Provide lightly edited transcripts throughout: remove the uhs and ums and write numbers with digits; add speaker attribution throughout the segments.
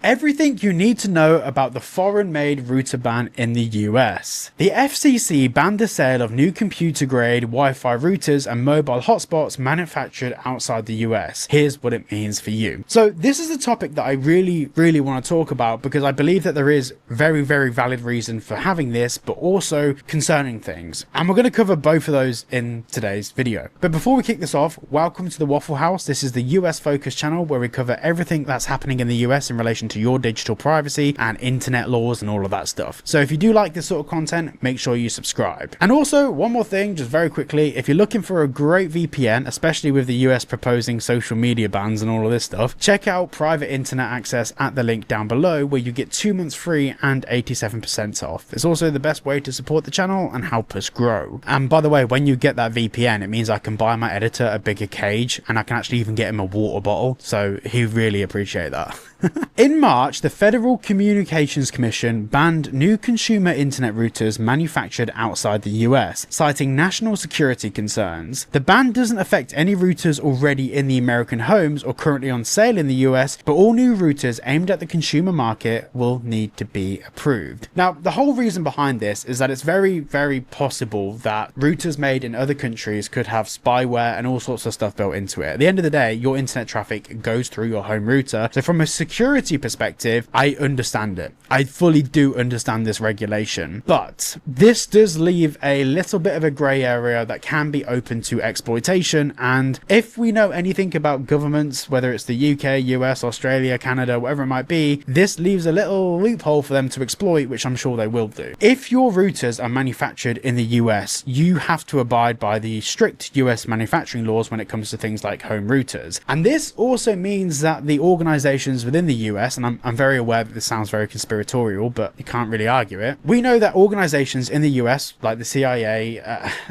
Speaker 1: Everything you need to know about the foreign-made router ban in the US. The FCC banned the sale of new computer-grade Wi-Fi routers and mobile hotspots manufactured outside the US. Here's what it means for you. So this is a topic that I really want to talk about because I believe that there is very valid reason for having this, but also concerning things. And we're going to cover both of those in today's video. But before we kick this off, welcome to the Waffle House. This is the US focused channel where we cover everything that's happening in the US in relation to your digital privacy and internet laws and all of that stuff. So if you do like this sort of content, make sure you subscribe. And also one more thing, just very quickly, if you're looking for a great VPN, especially with the US proposing social media bans and all of this stuff, check out private internet access at the link down below where you get 2 months free and 87% off. It's also the best way to support the channel and help us grow. And by the way, when you get that VPN, it means I can buy my editor a bigger cage and I can actually even get him a water bottle. So he really appreciate that. In March, the Federal Communications Commission banned new consumer internet routers manufactured outside the US, citing national security concerns. The ban doesn't affect any routers already in the American homes or currently on sale in the US, but all new routers aimed at the consumer market will need to be approved. Now, the whole reason behind this is that it's very possible that routers made in other countries could have spyware and all sorts of stuff built into it. At the end of the day, your internet traffic goes through your home router. So from a security perspective, I understand it. I fully do understand this regulation, but this does leave a little bit of a grey area that can be open to exploitation. And if we know anything about governments, whether it's the UK, US, Australia, Canada, whatever it might be, this leaves a little loophole for them to exploit, which I'm sure they will do. If your routers are manufactured in the US, you have to abide by the strict US manufacturing laws when it comes to things like home routers. And this also means that the organizations within the US, and I'm very aware that this sounds very conspiratorial, but you can't really argue it. We know that organizations in the US, like the CIA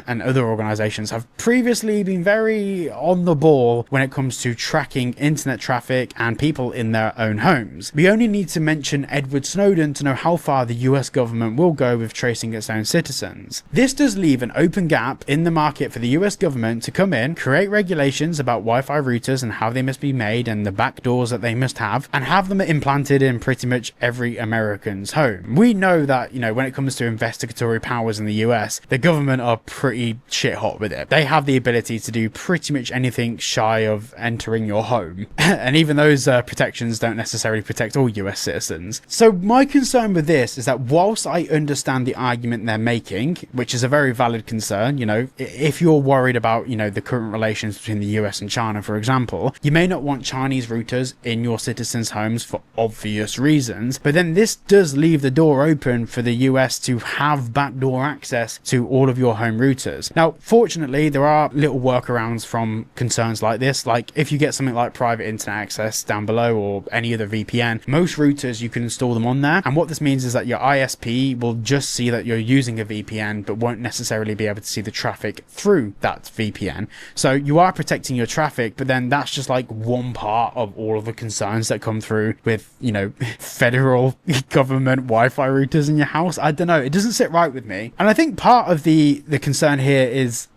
Speaker 1: and other organizations, have previously been very on the ball when it comes to tracking internet traffic and people in their own homes. We only need to mention Edward Snowden to know how far the US government will go with tracing its own citizens. This does leave an open gap in the market for the US government to come in, create regulations about Wi-Fi routers and how they must be made and the backdoors that they must have, and have them implanted in pretty much every American's home. We know that, you know, when it comes to investigatory powers in the US, the government are pretty shit hot with it. They have the ability to do pretty much anything shy of entering your home. And even those protections don't necessarily protect all US citizens. So my concern with this is that whilst I understand the argument they're making, which is a very valid concern, you know, if you're worried about, you know, the current relations between the US and China, for example, you may not want Chinese routers in your citizens' homes for obvious reasons, but then this does leave the door open for the US to have backdoor access to all of your home routers. Now, fortunately, there are little workarounds from concerns like this. Like if you get something like private internet access down below or any other VPN, most routers you can install them on there. And what this means is that your ISP will just see that you're using a VPN, but won't necessarily be able to see the traffic through that VPN. So you are protecting your traffic, but then that's just like one part of all of the concerns that come through with, you know, federal government Wi-Fi routers in your house. I don't know. It doesn't sit right with me. And I think part of the concern here is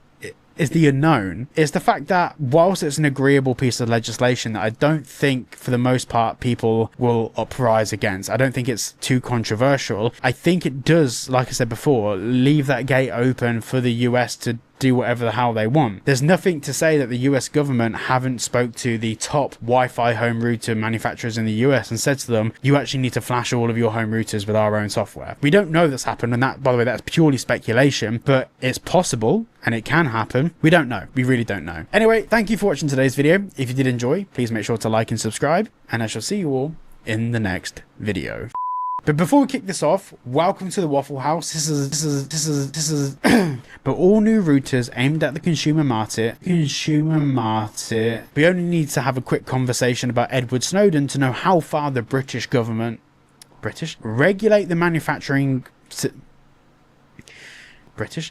Speaker 1: the unknown. It's the fact that whilst it's an agreeable piece of legislation that I don't think for the most part people will uprise against, I don't think it's too controversial. I think it does, like I said before, leave that gate open for the US to do whatever the hell they want. There's nothing to say that the US government haven't spoke to the top Wi-Fi home router manufacturers in the US and said to them, you actually need to flash all of your home routers with our own software. We don't know that's happened, and that, by the way, that's purely speculation, but it's possible and it can happen. We don't know. We really don't know. Anyway, thank you for watching today's video. If you did enjoy, please make sure to like and subscribe, and I shall see you all in the next video. But before we kick this off, welcome to the Waffle House. This is but all new routers aimed at the consumer market. We only need to have a quick conversation about Edward Snowden to know how far the British government regulate the manufacturing British